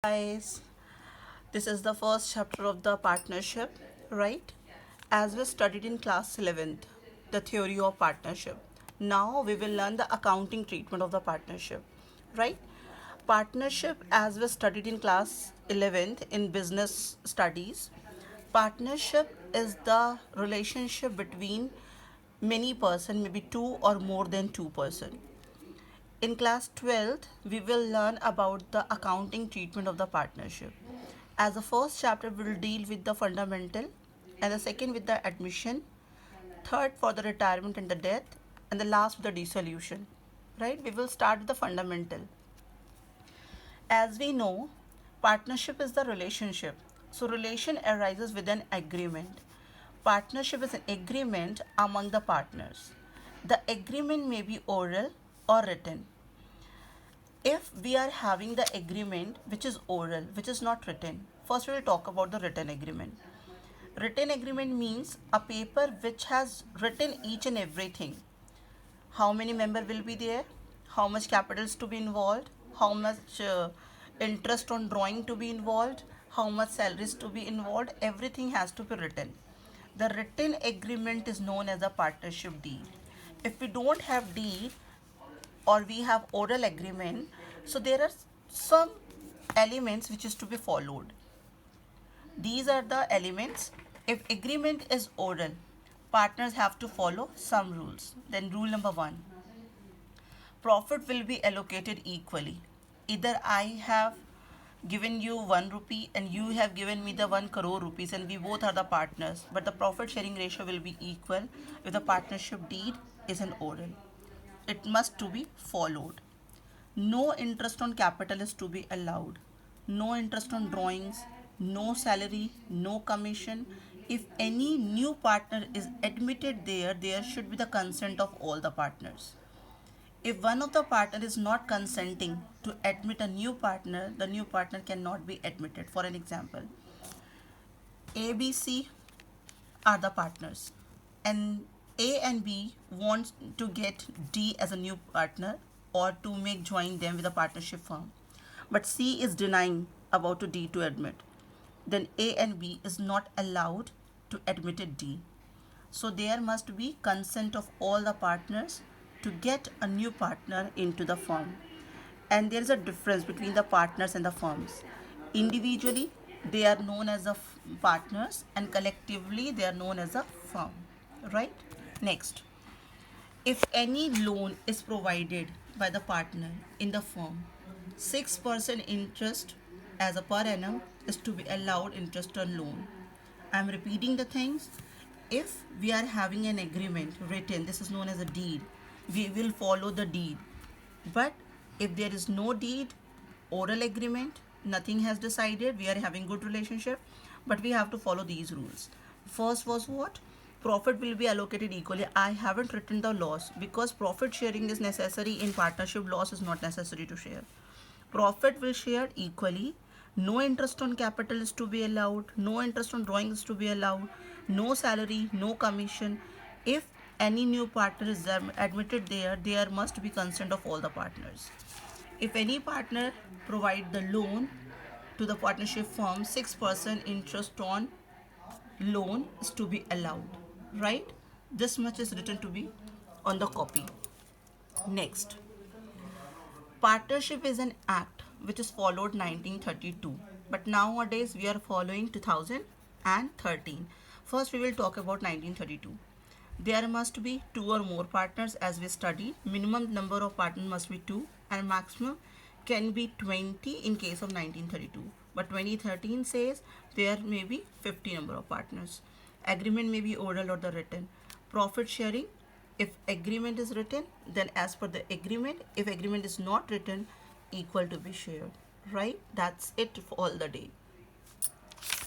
Guys, this is the first chapter of the partnership, right? As we studied in class 11th, the theory of partnership. Now we will learn the accounting treatment of the partnership, right? Partnership, as we studied in class 11th in business studies, partnership is the relationship between many person, maybe two or more than two-person. In class 12th, we will learn about the accounting treatment of the partnership. As the first chapter will deal with the fundamental, and the second with the admission, third for the retirement and the death, and the last with the dissolution. Right? We will start with the fundamental. As we know, partnership is the relationship. So relation arises with an agreement. Partnership is an agreement among the partners. The agreement may be oral or written. If we are having the agreement which is oral, which is not written, first we will talk about the written agreement. Written agreement means a paper which has written each and everything. How many member will be there, how much capital is to be involved, how much interest on drawing to be involved, how much salaries to be involved, everything has to be written. The written agreement is known as a partnership deed. If we don't have deed, or we have oral agreement, so there are some elements which is to be followed. These are the elements. If agreement is oral, partners have to follow some rules. Then rule number 1, profit will be allocated equally. Either I have given you 1 rupee and you have given me the 1 crore rupees, and we both are the partners, but the profit sharing ratio will be equal if the partnership deed is an oral. It must to be followed. No interest on capital is to be allowed. No interest on drawings, no salary, no commission. If any new partner is admitted there should be the consent of all the partners. If one of the partner is not consenting to admit a new partner, the new partner cannot be admitted. For an example, ABC are the partners, and A and B wants to get D as a new partner or to make join them with a partnership firm, but C is denying about to D to admit. Then A and B is not allowed to admit it D. So there must be consent of all the partners to get a new partner into the firm. And there is a difference between the partners and the firms. Individually, they are known as the partners, and collectively, they are known as a firm. Right? Next, if any loan is provided by the partner in the firm, 6% interest as a per annum is to be allowed interest on loan. I'm repeating the things. If we are having an agreement written, this is known as a deed, we will follow the deed. But if there is no deed, oral agreement, nothing has decided, we are having good relationship, but we have to follow these rules. First was what? Profit will be allocated equally. I haven't written the loss because profit sharing is necessary in partnership. Loss is not necessary to share. Profit will share equally. No interest on capital is to be allowed. No interest on drawing is to be allowed. No salary, no commission. If any new partner is admitted there must be consent of all the partners. If any partner provide the loan to the partnership firm, 6% interest on loan is to be allowed, right? This much is written to be on the copy. Next, partnership is an act which is followed 1932, but nowadays we are following 2013. First, we will talk about 1932. There must be 2 or more partners, as we studied. Minimum number of partners must be 2, and maximum can be 20 in case of 1932. But 2013 says there may be 50 number of partners. Agreement may be oral or the written. Profit sharing, if agreement is written, then as per the agreement. If agreement is not written, equal to be shared. Right? That's it for all the day.